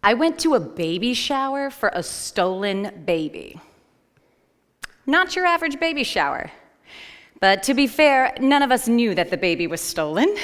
I went to a baby shower for a stolen baby. Not your average baby shower. But to be fair, none of us knew that the baby was stolen.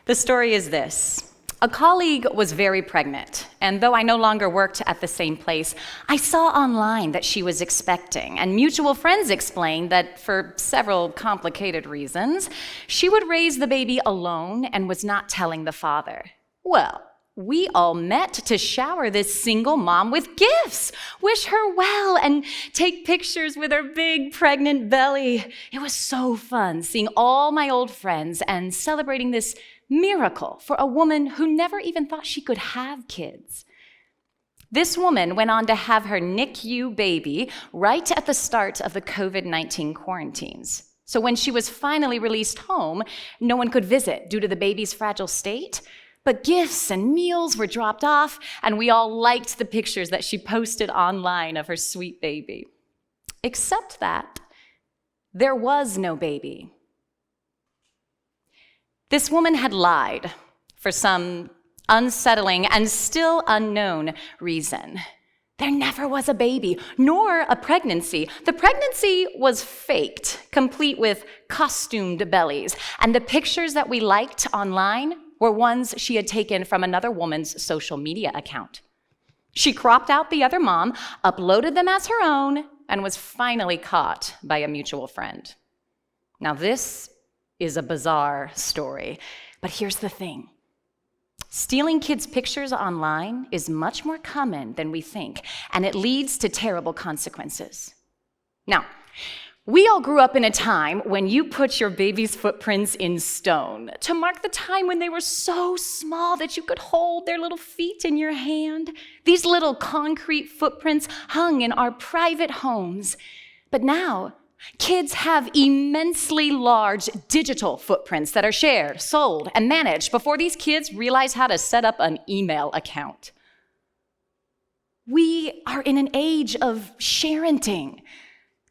The story is this. A colleague was very pregnant, and though I no longer worked at the same place, I saw online that she was expecting, and mutual friends explained that for several complicated reasons, she would raise the baby alone and was not telling the father. Well, we all met to shower this single mom with gifts, wish her well, and take pictures with her big pregnant belly. It was so fun seeing all my old friends and celebrating this miracle for a woman who never even thought she could have kids. This woman went on to have her NICU baby right at the start of the COVID-19 quarantines. So when she was finally released home, no one could visit due to the baby's fragile state. But gifts and meals were dropped off, and we all liked the pictures that she posted online of her sweet baby. Except that there was no baby. This woman had lied for some unsettling and still unknown reason. There never was a baby, nor a pregnancy. The pregnancy was faked, complete with costumed bellies, and the pictures that we liked online were ones she had taken from another woman's social media account. She cropped out the other mom, uploaded them as her own, and was finally caught by a mutual friend. Now this is a bizarre story, but here's the thing. Stealing kids' pictures online is much more common than we think, and it leads to terrible consequences. Now, we all grew up in a time when you put your baby's footprints in stone to mark the time when they were so small that you could hold their little feet in your hand. These little concrete footprints hung in our private homes. But now, kids have immensely large digital footprints that are shared, sold, and managed before these kids realize how to set up an email account. We are in an age of sharenting.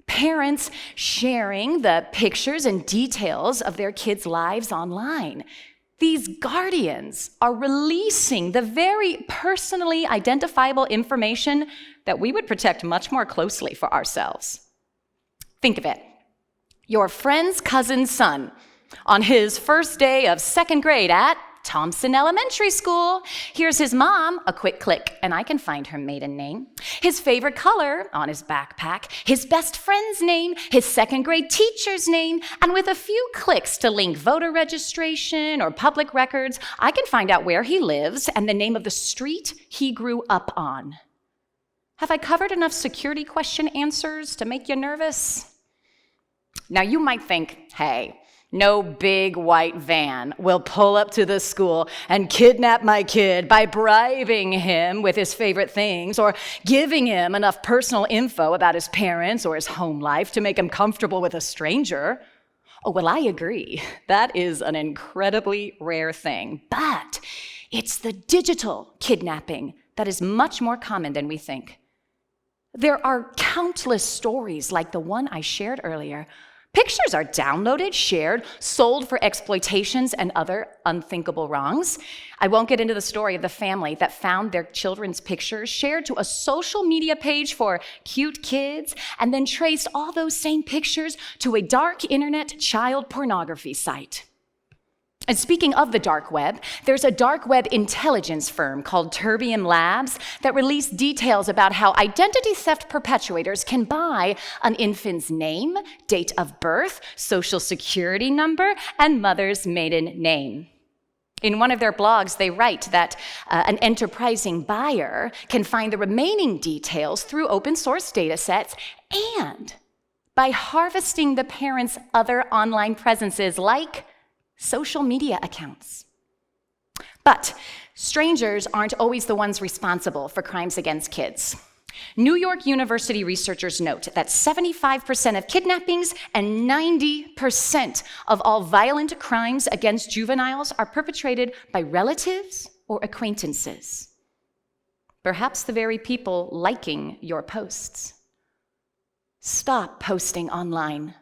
Parents sharing the pictures and details of their kids' lives online. These guardians are releasing the very personally identifiable information that we would protect much more closely for ourselves. Think of it. Your friend's cousin's son, on his first day of second grade at Thompson Elementary School. Here's his mom, a quick click, and I can find her maiden name. His favorite color on his backpack, his best friend's name, his second grade teacher's name, and with a few clicks to link voter registration or public records, I can find out where he lives and the name of the street he grew up on. Have I covered enough security question answers to make you nervous? Now you might think, hey, no big white van will pull up to the school and kidnap my kid by bribing him with his favorite things or giving him enough personal info about his parents or his home life to make him comfortable with a stranger. Oh, well, I agree. That is an incredibly rare thing. But it's the digital kidnapping that is much more common than we think. There are countless stories like the one I shared earlier. Pictures are downloaded, shared, sold for exploitations and other unthinkable wrongs. I won't get into the story of the family that found their children's pictures shared to a social media page for cute kids and then traced all those same pictures to a dark internet child pornography site. And speaking of the dark web, there's a dark web intelligence firm called Terbium Labs that released details about how identity theft perpetrators can buy an infant's name, date of birth, social security number, and mother's maiden name. In one of their blogs, they write that an enterprising buyer can find the remaining details through open source data sets and by harvesting the parent's other online presences like social media accounts. But strangers aren't always the ones responsible for crimes against kids. New York University researchers note that 75% of kidnappings and 90% of all violent crimes against juveniles are perpetrated by relatives or acquaintances. Perhaps the very people liking your posts. Stop posting online.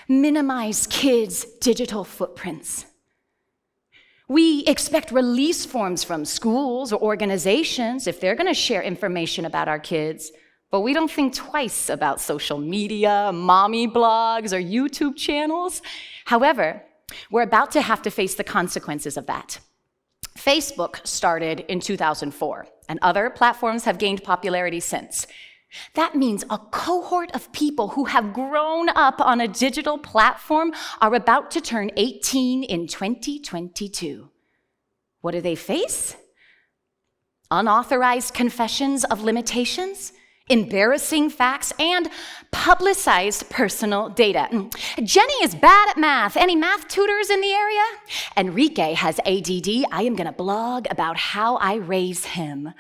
Minimize kids' digital footprints. We expect release forms from schools or organizations if they're going to share information about our kids, but we don't think twice about social media, mommy blogs, or YouTube channels. However, we're about to have to face the consequences of that. Facebook started in 2004, and other platforms have gained popularity since. That means a cohort of people who have grown up on a digital platform are about to turn 18 in 2022. What do they face? Unauthorized confessions of limitations, embarrassing facts, and publicized personal data. Jenny is bad at math. Any math tutors in the area? Enrique has ADD. I am going to blog about how I raise him.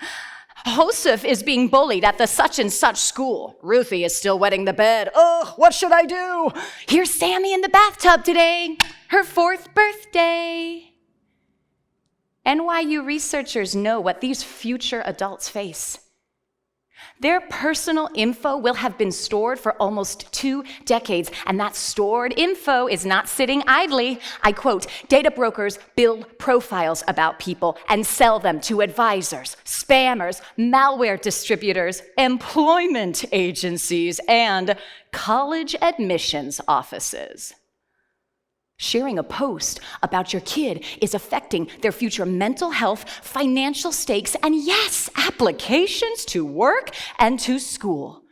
Joseph is being bullied at the such and such school. Ruthie is still wetting the bed. Oh, what should I do? Here's Sammy in the bathtub today. Her 4th birthday. NYU researchers know what these future adults face. Their personal info will have been stored for almost 2 decades, and that stored info is not sitting idly. I quote, "Data brokers build profiles about people and sell them to advisors, spammers, malware distributors, employment agencies, and college admissions offices." Sharing a post about your kid is affecting their future mental health, financial stakes, and yes, applications to work and to school.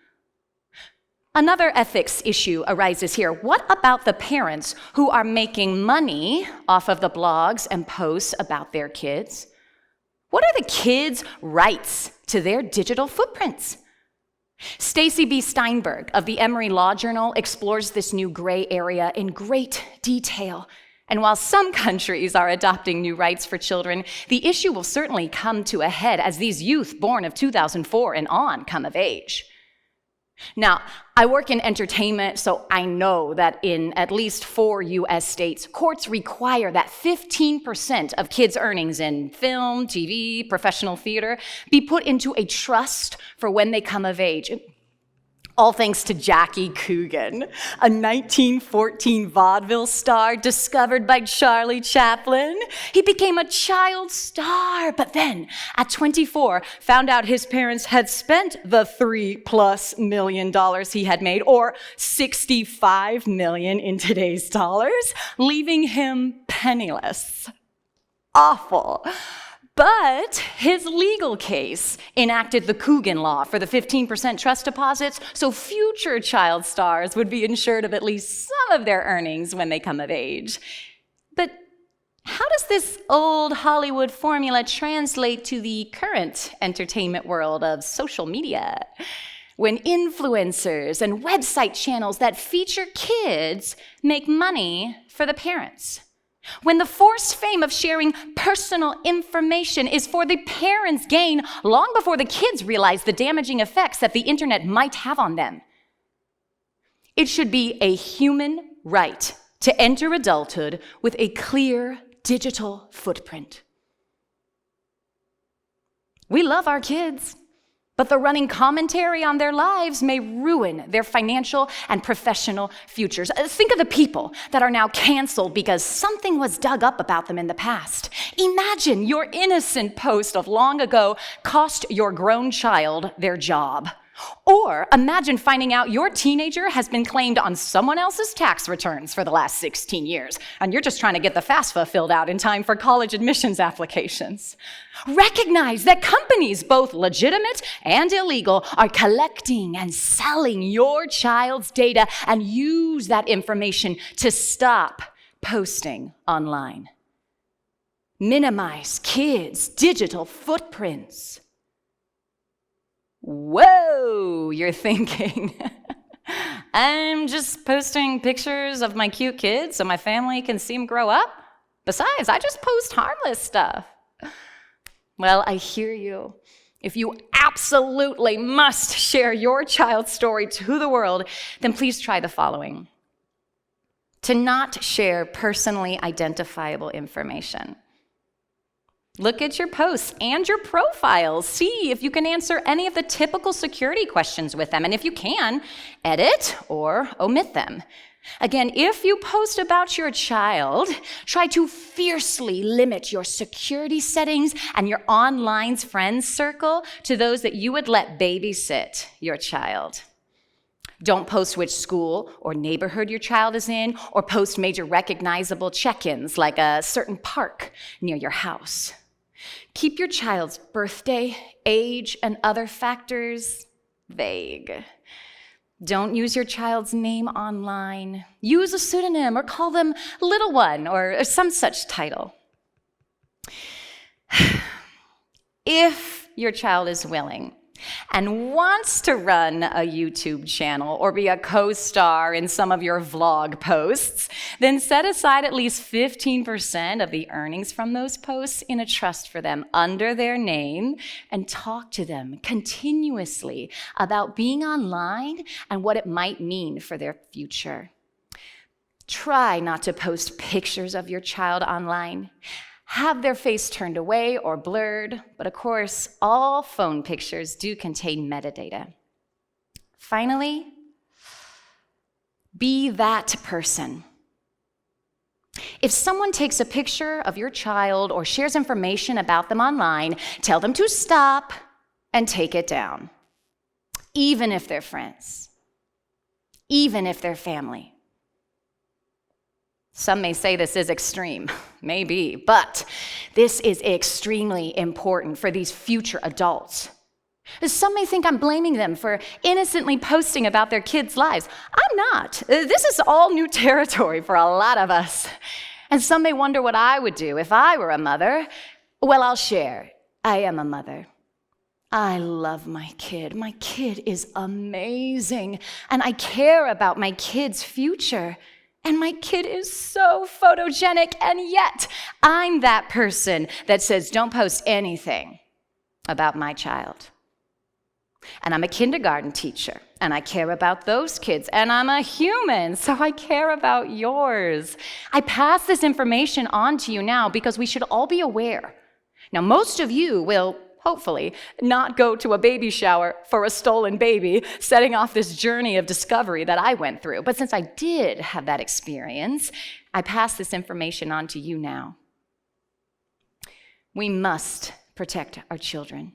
Another ethics issue arises here. What about the parents who are making money off of the blogs and posts about their kids? What are the kids' rights to their digital footprints? Stacy B. Steinberg of the Emory Law Journal explores this new gray area in great detail. And while some countries are adopting new rights for children, the issue will certainly come to a head as these youth born of 2004 and on come of age. Now, I work in entertainment, so I know that in at least 4 US states, courts require that 15% of kids' earnings in film, TV, professional theater be put into a trust for when they come of age. All thanks to Jackie Coogan, a 1914 vaudeville star discovered by Charlie Chaplin. He became a child star, but then at 24, found out his parents had spent the $3+ million he had made, or 65 million in today's dollars, leaving him penniless. Awful. But his legal case enacted the Coogan Law for the 15% trust deposits, so future child stars would be insured of at least some of their earnings when they come of age. But how does this old Hollywood formula translate to the current entertainment world of social media? When influencers and website channels that feature kids make money for the parents. When the forced fame of sharing personal information is for the parents' gain long before the kids realize the damaging effects that the internet might have on them. It should be a human right to enter adulthood with a clear digital footprint. We love our kids, but the running commentary on their lives may ruin their financial and professional futures. Think of the people that are now canceled because something was dug up about them in the past. Imagine your innocent post of long ago cost your grown child their job. Or imagine finding out your teenager has been claimed on someone else's tax returns for the last 16 years, and you're just trying to get the FAFSA filled out in time for college admissions applications. Recognize that companies, both legitimate and illegal, are collecting and selling your child's data, and use that information to stop posting online. Minimize kids' digital footprints. Whoa, you're thinking. I'm just posting pictures of my cute kids so my family can see them grow up. Besides, I just post harmless stuff. Well, I hear you. If you absolutely must share your child's story to the world, then please try the following. To not share personally identifiable information. Look at your posts and your profiles. See if you can answer any of the typical security questions with them. And if you can, edit or omit them. Again, if you post about your child, try to fiercely limit your security settings and your online friends circle to those that you would let babysit your child. Don't post which school or neighborhood your child is in, or post major recognizable check-ins like a certain park near your house. Keep your child's birthday, age, and other factors vague. Don't use your child's name online. Use a pseudonym or call them Little One or some such title. If your child is willing and wants to run a YouTube channel or be a co-star in some of your vlog posts, then set aside at least 15% of the earnings from those posts in a trust for them under their name and talk to them continuously about being online and what it might mean for their future. Try not to post pictures of your child online. Have their face turned away or blurred, but of course, all phone pictures do contain metadata. Finally, be that person. If someone takes a picture of your child or shares information about them online, tell them to stop and take it down, even if they're friends, even if they're family. Some may say this is extreme, maybe, but this is extremely important for these future adults. Some may think I'm blaming them for innocently posting about their kids' lives. I'm not. This is all new territory for a lot of us. And some may wonder what I would do if I were a mother. Well, I'll share. I am a mother. I love my kid. My kid is amazing, and I care about my kid's future. And my kid is so photogenic, and yet I'm that person that says, don't post anything about my child. And I'm a kindergarten teacher, and I care about those kids, and I'm a human, so I care about yours. I pass this information on to you now because we should all be aware. Now, most of you will hopefully not go to a baby shower for a stolen baby, setting off this journey of discovery that I went through. But since I did have that experience, I pass this information on to you now. We must protect our children.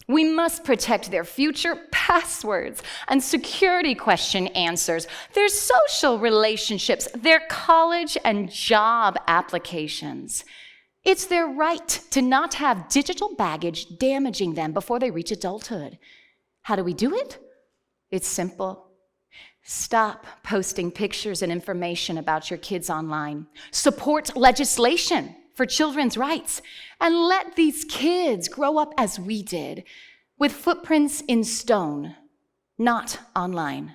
We must protect their future passwords and security question answers, their social relationships, their college and job applications. It's their right to not have digital baggage damaging them before they reach adulthood. How do we do it? It's simple. Stop posting pictures and information about your kids online. Support legislation for children's rights, and let these kids grow up as we did, with footprints in stone, not online.